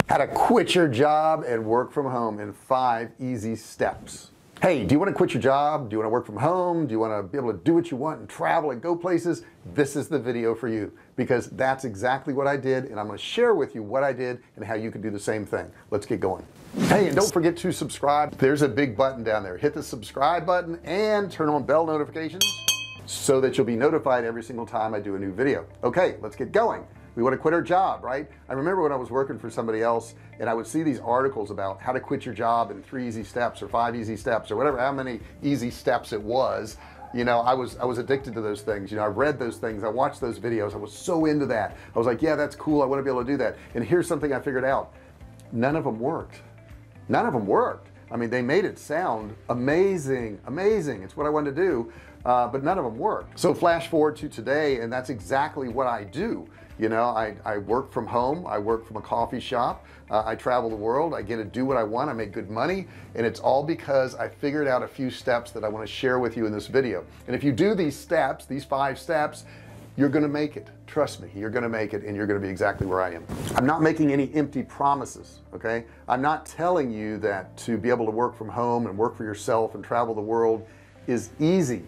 How to quit your job and work from home in 5 easy steps. Hey, do you want to quit your job? Do you want to work from home? Do you want to be able to do what you want and travel and go places? This is the video for you, because that's exactly what I did, and I'm going to share with you what I did and how you can do the same thing. Let's get going. Hey, and don't forget to subscribe. There's a big button down there. Hit the subscribe button and turn on bell notifications so that you'll be notified every single time I do a new video. Okay, let's get going. We want to quit our job, right? I remember when I was working for somebody else and I would see these articles about how to quit your job in 3 easy steps or 5 easy steps or whatever, how many easy steps it was. You know, I was addicted to those things. You know, I read those things, I watched those videos, I was so into that. I was like, yeah, that's cool, I want to be able to do that. And here's something I figured out: none of them worked. None of them worked. I mean, they made it sound amazing, it's what I wanted to do, but none of them worked. So flash forward to today, and that's exactly what I do. You know, I work from home, I work from a coffee shop, I travel the world, I get to do what I want, I make good money, and it's all because I figured out a few steps that I want to share with you in this video. And if you do these steps, these 5 steps, you're gonna make it. Trust me, you're gonna make it, and you're gonna be exactly where I am. I'm not making any empty promises, okay? I'm not telling you that to be able to work from home and work for yourself and travel the world is easy.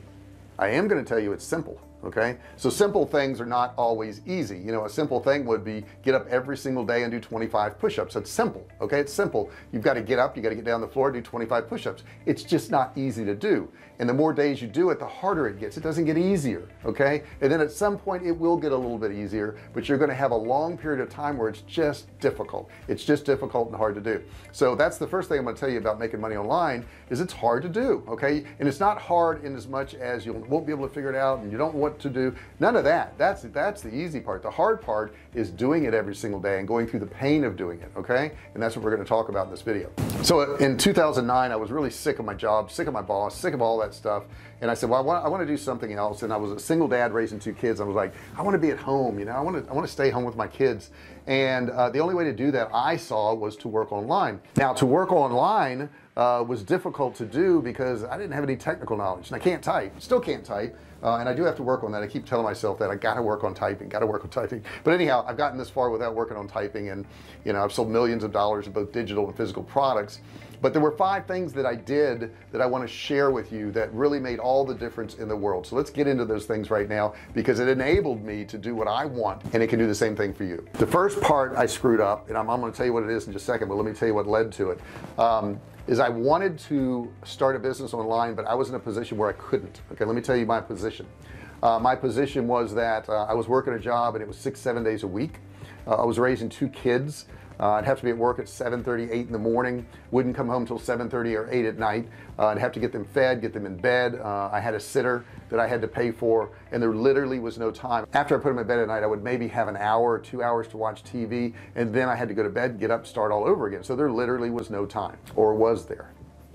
I am going to tell you it's simple. Okay, so simple things are not always easy. You know, a simple thing would be get up every single day and do 25 push-ups. That's simple. Okay, it's simple. You've got to get up, you got to get down the floor, do 25 push-ups. It's just not easy to do, and the more days you do it, the harder it gets. It doesn't get easier. Okay, and then at some point it will get a little bit easier, but you're going to have a long period of time where it's just difficult. It's just difficult and hard to do. So that's the first thing I'm going to tell you about making money online, is it's hard to do. Okay, and it's not hard in as much as you won't be able to figure it out and you don't know what to do. None of that. That's the easy part. The hard part is doing it every single day and going through the pain of doing it. Okay, and that's what we're going to talk about in this video. So in 2009 I was really sick of my job, sick of my boss, sick of all that stuff, and I said, well, I want to do something else. And I was a single dad raising 2 kids. I was like, I want to be at home, you know, I want to stay home with my kids, and the only way to do that I saw was to work online. Now, to work online was difficult to do because I didn't have any technical knowledge, and I can't type, still can't type, and I do have to work on that. I keep telling myself that I got to work on typing, but anyhow, I've gotten this far without working on typing, and you know, I've sold millions of dollars of both digital and physical products. But there were 5 things that I did that I want to share with you that really made all the difference in the world. So let's get into those things right now, because it enabled me to do what I want, and it can do the same thing for you. The first part I screwed up, and I'm going to tell you what it is in just a second, but let me tell you what led to it. Is I wanted to start a business online, but I was in a position where I couldn't. Okay, let me tell you my position. My position was that I was working a job, and it was 6-7 days a week. I was raising 2 kids. I'd have to be at work at 7:30, 8 in the morning, wouldn't come home till 7:30 or 8 at night. I'd have to get them fed, get them in bed. I had a sitter that I had to pay for, and there literally was no time. After I put them in bed at night, I would maybe have an hour or 2 hours to watch TV, and then I had to go to bed, get up, start all over again. So there literally was no time, or was there?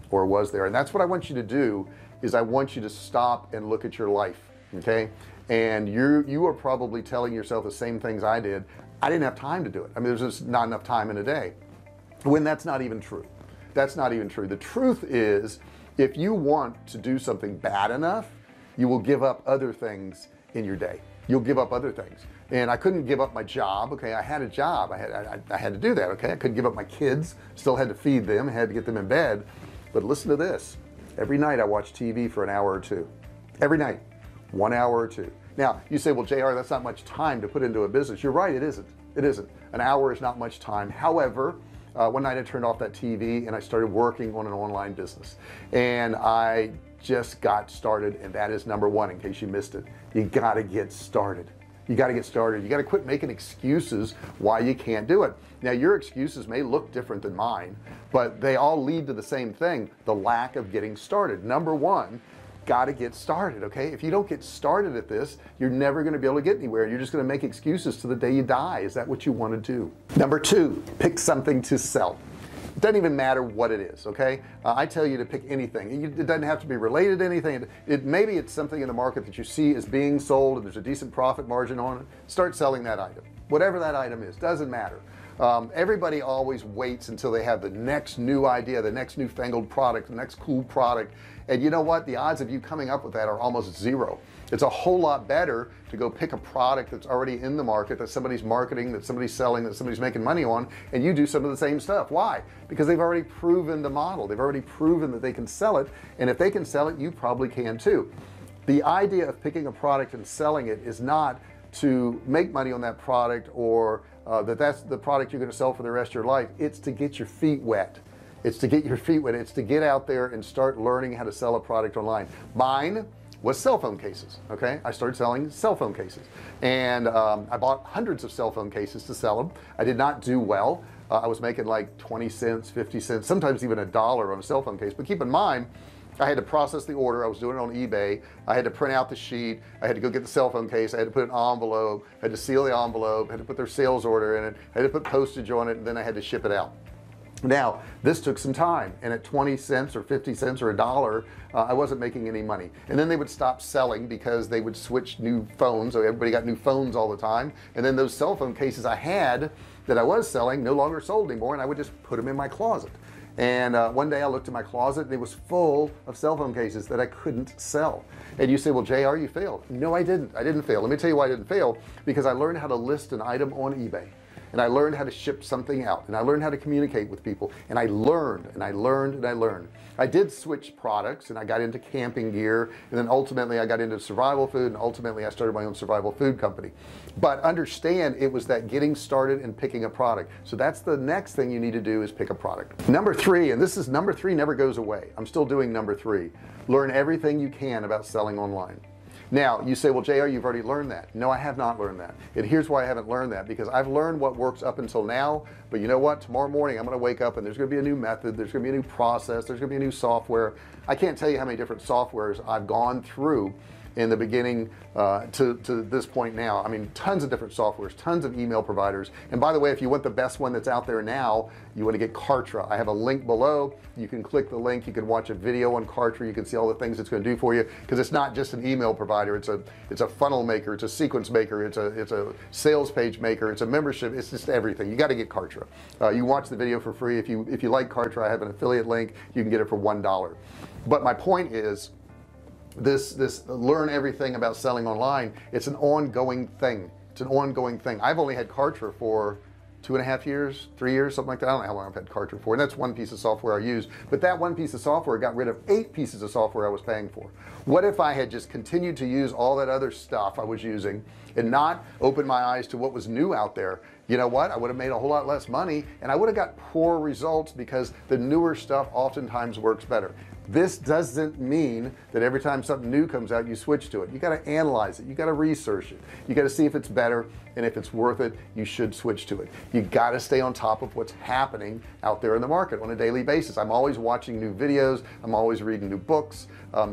And that's what I want you to do, is I want you to stop and look at your life. Okay, and you are probably telling yourself the same things I did. I didn't have time to do it. I mean, there's just not enough time in a day, when that's not even true. That's not even true. The truth is, if you want to do something bad enough, you will give up other things in your day. You'll give up other things. And I couldn't give up my job. Okay, I had a job, I had to do that. Okay, I couldn't give up my kids, still had to feed them, had to get them in bed. But listen to this: every night I watch TV for an hour or 2. Every night, 1 hour or 2. Now you say, well, JR, that's not much time to put into a business. You're right, it isn't. An hour is not much time. However, one night I turned off that TV and I started working on an online business, and I just got started. And that is number 1, in case you missed it. You got to get started. You got to get started. You got to quit making excuses why you can't do it. Now, your excuses may look different than mine, but they all lead to the same thing: the lack of getting started. Number 1, got to get started. Okay, if you don't get started at this, you're never going to be able to get anywhere. You're just going to make excuses to the day you die. Is that what you want to do? Number 2, pick something to sell. It doesn't even matter what it is. Okay, I tell you to pick anything. It doesn't have to be related to anything. Maybe it's something in the market that you see is being sold and there's a decent profit margin on it. Start selling that item. Whatever that item is, doesn't matter. Everybody always waits until they have the next new idea, the next newfangled product, the next cool product, and you know what, the odds of you coming up with that are almost zero. It's a whole lot better to go pick a product that's already in the market, that somebody's marketing, that somebody's selling, that somebody's making money on, and you do some of the same stuff. Why? Because they've already proven the model, they've already proven that they can sell it, and if they can sell it, you probably can too. The idea of picking a product and selling it is not to make money on that product, or that's the product you're going to sell for the rest of your life. It's to get your feet wet. It's to get your feet wet. It's to get out there and start learning how to sell a product online. Mine was cell phone cases. Okay, I started selling cell phone cases, and I bought hundreds of cell phone cases to sell them. I did not do well. I was making like 20 cents, 50 cents, sometimes even $1 on a cell phone case. But keep in mind, I had to process the order. I was doing it on eBay. I had to print out the sheet. I had to go get the cell phone case. I had to put an envelope, I had to seal the envelope, I had to put their sales order in it, I had to put postage on it, and then I had to ship it out. Now this took some time, and at 20 cents or 50 cents or $1, I wasn't making any money. And then they would stop selling because they would switch new phones. So everybody got new phones all the time, and then those cell phone cases I had that I was selling no longer sold anymore, and I would just put them in my closet. And one day I looked in my closet and it was full of cell phone cases that I couldn't sell. And you say, well, JR, you failed. No, I didn't fail. Let me tell you why I didn't fail. Because I learned how to list an item on eBay, and I learned how to ship something out, and I learned how to communicate with people, and I learned and I learned and I learned. I did switch products, and I got into camping gear, and then ultimately I got into survival food, and ultimately I started my own survival food company. But understand, it was that getting started and picking a product. So that's the next thing you need to do, is pick a product. Number 3, and this is number 3, never goes away. I'm still doing number 3. Learn everything you can about selling online. Now you say, well, JR, you've already learned that. No, I have not learned that. And here's why I haven't learned that: because I've learned what works up until now, but you know what, tomorrow morning I'm going to wake up and there's going to be a new method, there's going to be a new process, there's going to be a new software. I can't tell you how many different softwares I've gone through in the beginning to this point now. I mean, tons of different softwares, tons of email providers. And by the way, if you want the best one that's out there now, you want to get Kartra. I have a link below. You can click the link, you can watch a video on Kartra, you can see all the things it's going to do for you, because it's not just an email provider. It's a funnel maker, it's a sequence maker, it's a sales page maker, it's a membership, it's just everything. You got to get Kartra. You watch the video for free. If you like Kartra, I have an affiliate link, you can get it for $1. But my point is, this learn everything about selling online, it's an ongoing thing. It's an ongoing thing. I've only had Kartra for 2.5 years, 3 years, something like that. I don't know how long I've had Kartra for, and that's one piece of software I use. But that one piece of software got rid of 8 pieces of software I was paying for. What if I had just continued to use all that other stuff I was using and not open my eyes to what was new out there? You know what, I would have made a whole lot less money, and I would have got poor results, because the newer stuff oftentimes works better. This doesn't mean that every time something new comes out you switch to it. You got to analyze it, you got to research it, you got to see if it's better, and if it's worth it, you should switch to it. You got to stay on top of what's happening out there in the market on a daily basis. I'm always watching new videos, I'm always reading new books.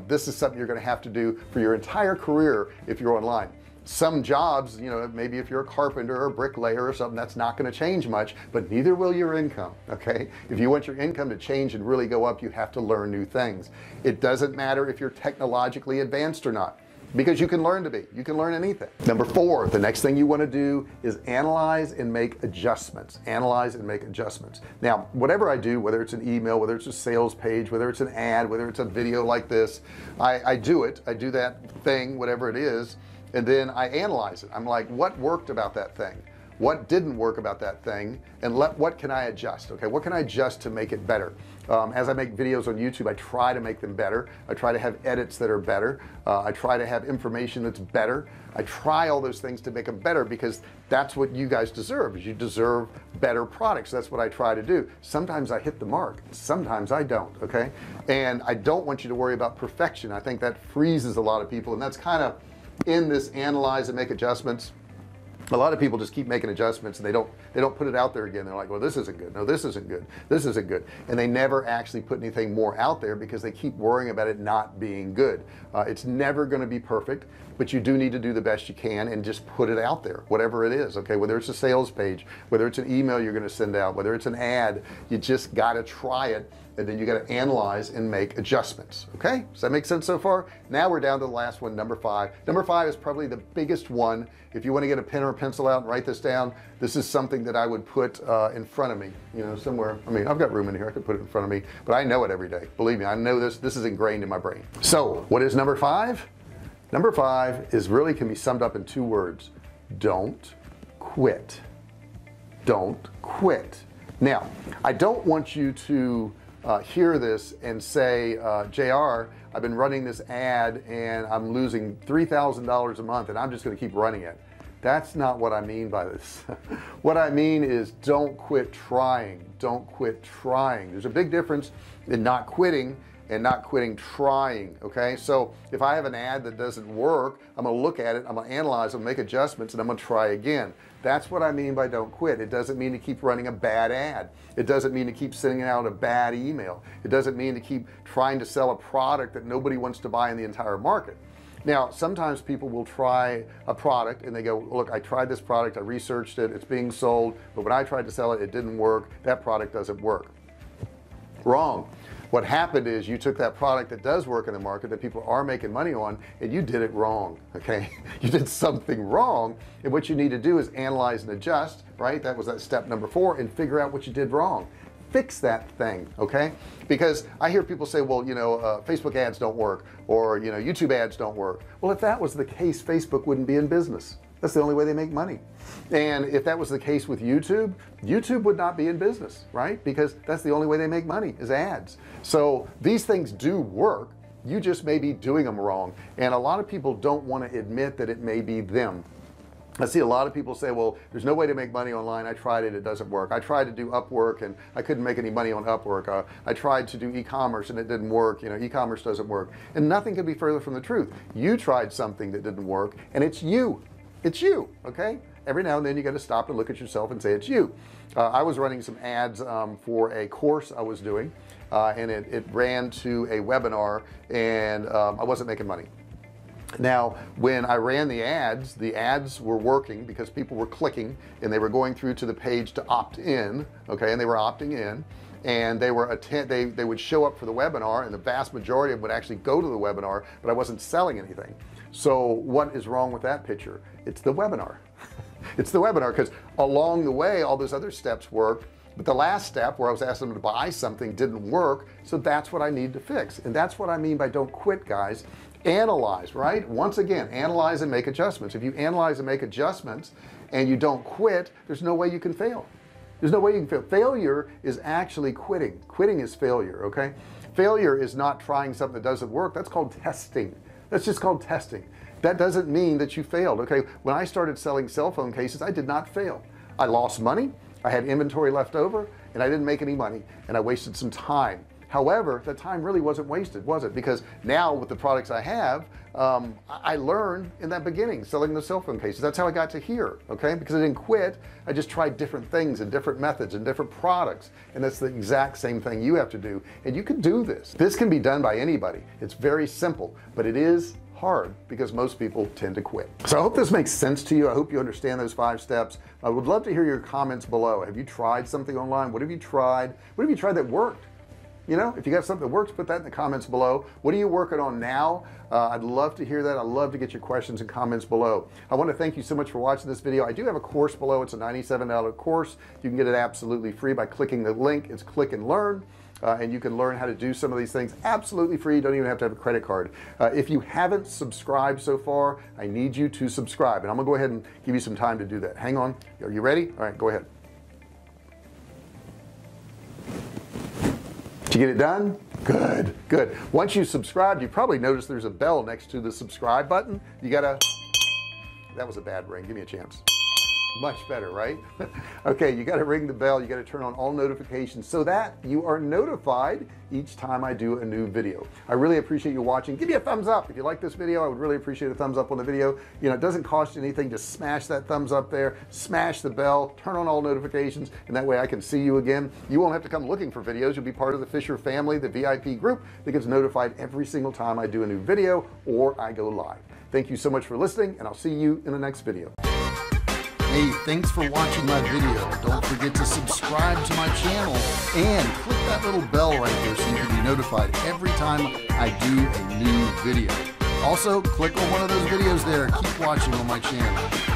This is something you're going to have to do for your entire career if you're online. Some jobs, you know, maybe if you're a carpenter or a bricklayer or something, that's not going to change much, but neither will your income. Okay, if you want your income to change and really go up, you have to learn new things. It doesn't matter if you're technologically advanced or not, because you can learn to be. You can learn anything. Number 4, the next thing you want to do is analyze and make adjustments. Analyze and make adjustments. Now, whatever I do, whether it's an email, whether it's a sales page, whether it's an ad, whether it's a video like this, I do it. I do that thing, whatever it is, and then I analyze it. I'm like, what worked about that thing? What didn't work about that thing? And what can I adjust? Okay, what can I adjust to make it better? As I make videos on YouTube, I try to make them better. I try to have edits that are better. I try to have information that's better. I try all those things to make them better, because that's what you guys deserve. Is you deserve better products. That's what I try to do. Sometimes I hit the mark, sometimes I don't. Okay, and I don't want you to worry about perfection. I think that freezes a lot of people, and that's kind of in this analyze and make adjustments. A lot of people just keep making adjustments, and they don't put it out there again. They're like, well, this isn't good, no, this isn't good, this isn't good, and they never actually put anything more out there, because they keep worrying about it not being good. It's never going to be perfect, but you do need to do the best you can and just put it out there, whatever it is. Okay, whether it's a sales page, whether it's an email you're going to send out, whether it's an ad, you just got to try it and then you got to analyze and make adjustments. Okay, does that make sense so far? Now we're down to the last one, number 5. Number 5 is probably the biggest one. If you want to get a pen or a pencil out and write this down, this is something that I would put in front of me, you know, somewhere. I mean, I've got room in here, I could put it in front of me, but I know it every day. Believe me, I know this is ingrained in my brain. So what is number 5? Number 5 is really can be summed up in 2 words. Don't quit. Don't quit. Now, I don't want you to hear this and say, JR, I've been running this ad and I'm losing $3,000 a month and I'm just going to keep running it. That's not what I mean by this. What I mean is don't quit trying. Don't quit trying. There's a big difference in not quitting and not quitting trying. Okay, so if I have an ad that doesn't work, I'm gonna look at it, I'm gonna analyze it, make adjustments, and I'm gonna try again. That's what I mean by don't quit. It doesn't mean to keep running a bad ad. It doesn't mean to keep sending out a bad email. It doesn't mean to keep trying to sell a product that nobody wants to buy in the entire market. Now, sometimes people will try a product and they go, look, I tried this product, I researched it, it's being sold, but when I tried to sell it, it didn't work. That product doesn't work. Wrong. What happened is you took that product that does work in the market that people are making money on and you did it wrong. Okay, you did something wrong, and what you need to do is analyze and adjust, right? That was that step number 4, and figure out what you did wrong. Fix that thing. Okay, because I hear people say, well, you know, Facebook ads don't work, or you know, YouTube ads don't work. Well, if that was the case, Facebook wouldn't be in business. That's the only way they make money. And if that was the case with YouTube, YouTube would not be in business, right? Because that's the only way they make money is ads. So these things do work. You just may be doing them wrong. And a lot of people don't want to admit that it may be them. I see a lot of people say, well, there's no way to make money online. I tried it, it doesn't work. I tried to do Upwork and I couldn't make any money on Upwork. I tried to do e-commerce and it didn't work. You know, e-commerce doesn't work. And nothing could be further from the truth. You tried something that didn't work, and it's you. It's you. Okay, every now and then you got to stop and look at yourself and say it's you. I was running some ads for a course I was doing, and it ran to a webinar, and I wasn't making money. Now when I ran the ads were working because people were clicking and they were going through to the page to opt in. Okay, and they were opting in, and they would show up for the webinar, and the vast majority of them would actually go to the webinar, but I wasn't selling anything. So what is wrong with that picture? It's the webinar. It's the webinar, because along the way all those other steps worked, but the last step where I was asking them to buy something didn't work. So that's what I need to fix, and that's what I mean by don't quit, guys. Analyze, right? Once again, analyze and make adjustments. If you analyze and make adjustments and you don't quit, there's no way you can fail. There's no way you can fail. Failure is actually quitting. Quitting is failure. Okay, failure is not trying something that doesn't work. That's called testing. That's just called testing. That doesn't mean that you failed. Okay, when I started selling cell phone cases, I did not fail. I lost money, I had inventory left over, and I didn't make any money, and I wasted some time. However, that time really wasn't wasted, was it? Because now with the products I have, I learned in that beginning selling the cell phone cases. That's how I got to here. Okay, because I didn't quit. I just tried different things and different methods and different products, and that's the exact same thing you have to do. And you can do this. This can be done by anybody. It's very simple, but it is hard because most people tend to quit. So I hope this makes sense to you. I hope you understand those 5 steps. I would love to hear your comments below. Have you tried something online? What have you tried? What have you tried that worked? You know, if you got something that works, put that in the comments below. What are you working on now? I'd love to hear that. I'd love to get your questions and comments below. I want to thank you so much for watching this video. I do have a course below. It's a $97 course. You can get it absolutely free by clicking the link. It's Click and Learn. And you can learn how to do some of these things absolutely free. You don't even have to have a credit card. If you haven't subscribed so far, I need you to subscribe, and I'm gonna go ahead and give you some time to do that. Hang on. Are you ready? All right, go ahead. Did you get it done? Good, good. Once you subscribe, you probably notice there's a bell next to the subscribe button. You gotta, that was a bad ring. Give me a chance. Much better, right? Okay, you got to ring the bell. You got to turn on all notifications so that you are notified each time I do a new video. I really appreciate you watching. Give me a thumbs up if you like this video. I would really appreciate a thumbs up on the video. You know, it doesn't cost you anything to smash that thumbs up there, smash the bell, turn on all notifications, and that way I can see you again. You won't have to come looking for videos. You'll be part of the Fisher family, the VIP group that gets notified every single time I do a new video or I go live. Thank you so much for listening, and I'll see you in the next video. Hey, thanks for watching my video. Don't forget to subscribe to my channel and click that little bell right there so you can be notified every time I do a new video. Also, click on one of those videos there. Keep watching on my channel.